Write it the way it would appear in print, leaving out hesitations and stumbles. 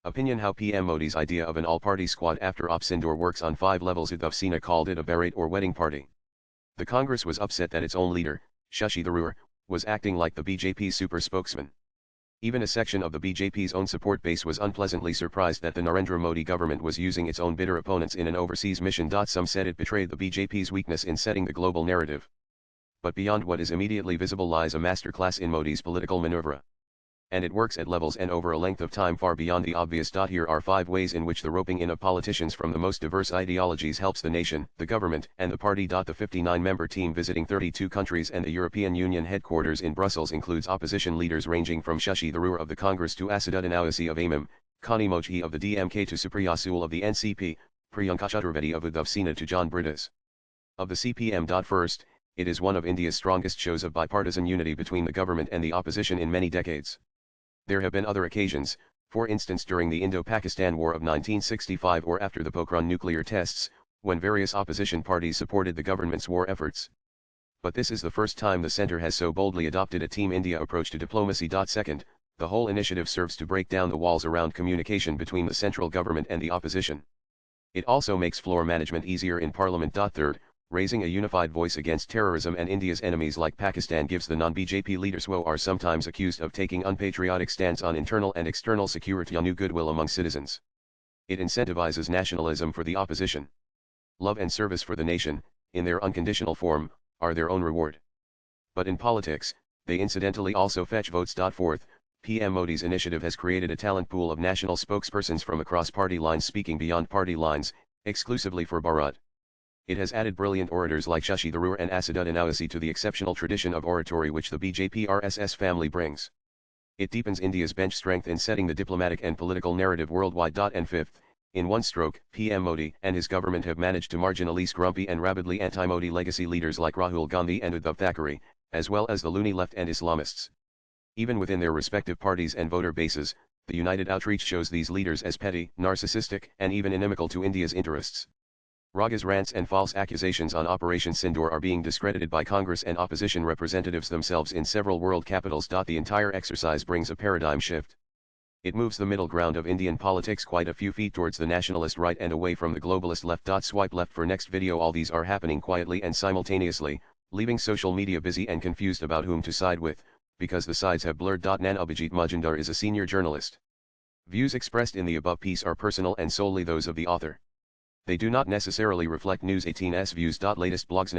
Opinion: How PM Modi's idea of an all-party squad after Op Sindoor works on 5 levels. Uddhav Sena called it a Bharat or wedding party. The Congress was upset that its own leader, Shashi Tharoor, was acting like the BJP's super spokesman. Even a section of the BJP's own support base was unpleasantly surprised that the Narendra Modi government was using its own bitter opponents in an overseas mission. Some said it betrayed the BJP's weakness in setting the global narrative. But beyond what is immediately visible lies a masterclass in Modi's political maneuver. And it works at levels and over a length of time far beyond the obvious. Here are 5 ways in which the roping in of politicians from the most diverse ideologies helps the nation, the government, and the party. The 59-member team visiting 32 countries and the European Union headquarters in Brussels includes opposition leaders ranging from Shashi Tharoor of the Congress to Asaduddin Owaisi of AIM, Connie Mochi of the DMK to Supriya Sule of the NCP, Priyanka Chaturvedi of Uddhav Sena to John Bridas of the CPM. First, it is one of India's strongest shows of bipartisan unity between the government and the opposition in many decades. There have been other occasions, for instance during the Indo-Pakistan War of 1965 or after the Pokhran nuclear tests, when various opposition parties supported the government's war efforts. But this is the first time the centre has so boldly adopted a Team India approach to diplomacy. Second, the whole initiative serves to break down the walls around communication between the central government and the opposition. It also makes floor management easier in Parliament. Third, raising a unified voice against terrorism and India's enemies like Pakistan gives the non-BJP leaders who are sometimes accused of taking unpatriotic stance on internal and external security a new goodwill among citizens. It incentivizes nationalism for the opposition. Love and service for the nation, in their unconditional form, are their own reward. But in politics, they incidentally also fetch votes. Fourth, PM Modi's initiative has created a talent pool of national spokespersons from across party lines speaking beyond party lines, exclusively for Bharat. It has added brilliant orators like Shashi Tharoor and Asaduddin Owaisi to the exceptional tradition of oratory which the BJP-RSS family brings. It deepens India's bench strength in setting the diplomatic and political narrative worldwide. And fifth, in one stroke, PM Modi and his government have managed to marginalize grumpy and rabidly anti-Modi legacy leaders like Rahul Gandhi and Uddhav Thackeray, as well as the loony left and Islamists. Even within their respective parties and voter bases, the united outreach shows these leaders as petty, narcissistic, and even inimical to India's interests. Raga's rants and false accusations on Operation Sindoor are being discredited by Congress and opposition representatives themselves in several world capitals. The entire exercise brings a paradigm shift. It moves the middle ground of Indian politics quite a few feet towards the nationalist right and away from the globalist left. Swipe left for next video. All these are happening quietly and simultaneously, leaving social media busy and confused about whom to side with, because the sides have blurred. Nan Abhijit Majumdar is a senior journalist. Views expressed in the above piece are personal and solely those of the author. They do not necessarily reflect News 18's views. Latest blogs.